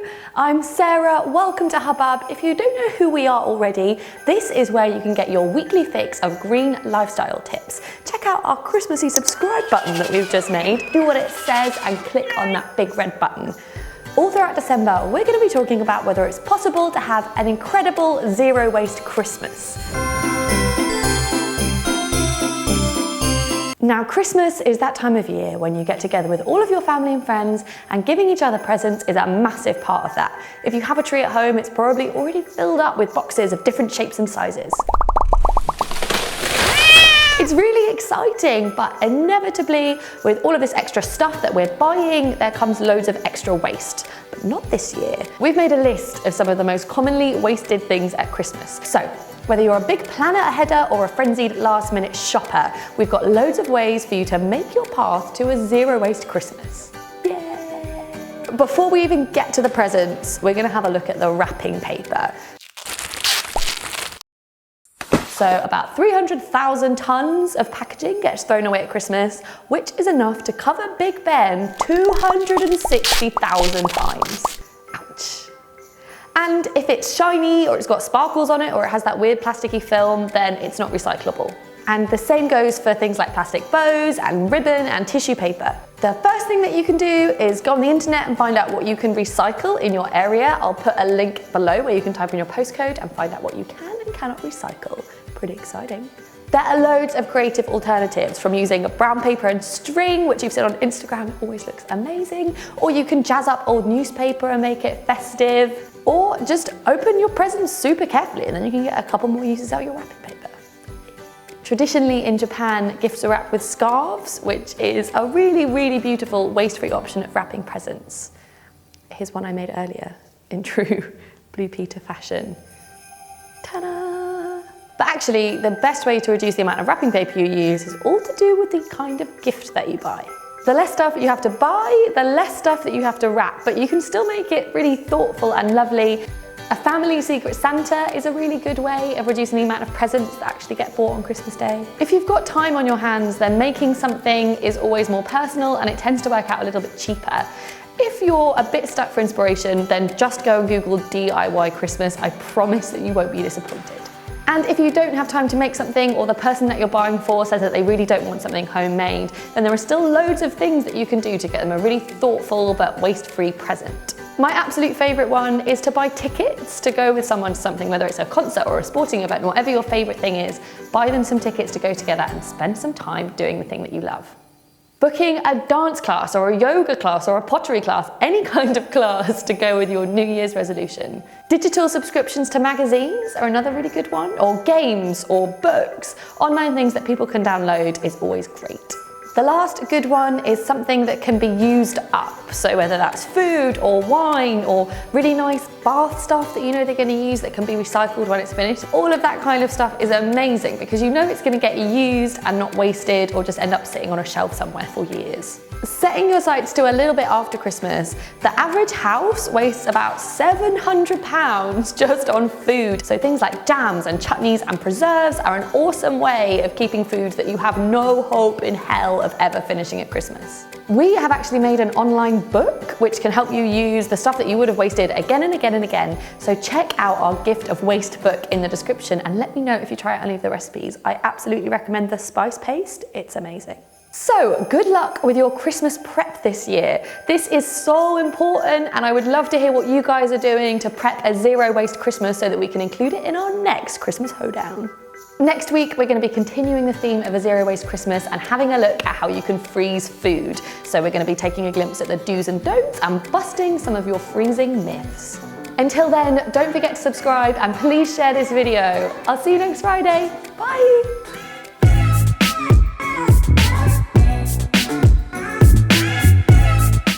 Hello, I'm Sarah. Welcome to Hubbub. If you don't know who we are already, this is where you can get your weekly fix of green lifestyle tips. Check out our Christmassy subscribe button that we've just made. Do what it says and click on that big red button. All throughout December, we're going to be talking about whether it's possible to have an incredible zero waste Christmas. Now, Christmas is that time of year when you get together with all of your family and friends, and giving each other presents is a massive part of that. If you have a tree at home, it's probably already filled up with boxes of different shapes and sizes. It's really exciting, but inevitably, with all of this extra stuff that we're buying, there comes loads of extra waste. But not this year. We've made a list of some of the most commonly wasted things at Christmas. So, whether you're a big planner aheader or a frenzied last-minute shopper, we've got loads of ways for you to make your path to a zero-waste Christmas. Yay! Before we even get to the presents, we're going to have a look at the wrapping paper. So about 300,000 tons of packaging gets thrown away at Christmas, which is enough to cover Big Ben 260,000 times. Ouch. And if it's shiny, or it's got sparkles on it, or it has that weird plasticky film, then it's not recyclable. And the same goes for things like plastic bows and ribbon and tissue paper. The first thing that you can do is go on the internet and find out what you can recycle in your area. I'll put a link below where you can type in your postcode and find out what you can and cannot recycle. Pretty exciting. There are loads of creative alternatives, from using brown paper and string, which you've seen on Instagram, it always looks amazing, or you can jazz up old newspaper and make it festive, or just open your presents super carefully and then you can get a couple more uses out of your wrapping paper. Traditionally in Japan, gifts are wrapped with scarves, which is a really, really beautiful waste-free option of wrapping presents. Here's one I made earlier in true Blue Peter fashion. Ta-da! But actually, the best way to reduce the amount of wrapping paper you use is all to do with the kind of gift that you buy. The less stuff you have to buy, the less stuff that you have to wrap, but you can still make it really thoughtful and lovely. A family secret Santa is a really good way of reducing the amount of presents that actually get bought on Christmas Day. If you've got time on your hands, then making something is always more personal and it tends to work out a little bit cheaper. If you're a bit stuck for inspiration, then just go and Google DIY Christmas. I promise that you won't be disappointed. And if you don't have time to make something, or the person that you're buying for says that they really don't want something homemade, then there are still loads of things that you can do to get them a really thoughtful but waste-free present. My absolute favourite one is to buy tickets to go with someone to something, whether it's a concert or a sporting event, whatever your favourite thing is, buy them some tickets to go together and spend some time doing the thing that you love. Booking a dance class or a yoga class or a pottery class, any kind of class to go with your New Year's resolution. Digital subscriptions to magazines are another really good one, or games or books. Online things that people can download is always great. The last good one is something that can be used up. So whether that's food or wine or really nice bath stuff that you know they're going to use that can be recycled when it's finished. All of that kind of stuff is amazing because you know it's going to get used and not wasted or just end up sitting on a shelf somewhere for years. Setting your sights to a little bit after Christmas, the average house wastes about £700 just on food. So things like jams and chutneys and preserves are an awesome way of keeping food that you have no hope in hell of ever finishing at Christmas. We have actually made an online book which can help you use the stuff that you would have wasted again and again and again. So check out our gift of waste book in the description and let me know if you try out any of the recipes. I absolutely recommend the spice paste, it's amazing. So good luck with your Christmas prep this year. This is so important and I would love to hear what you guys are doing to prep a zero waste Christmas so that we can include it in our next Christmas hoedown. Next week, we're going to be continuing the theme of a zero waste Christmas and having a look at how you can freeze food. So we're going to be taking a glimpse at the do's and don'ts and busting some of your freezing myths. Until then, don't forget to subscribe and please share this video. I'll see you next Friday. Bye.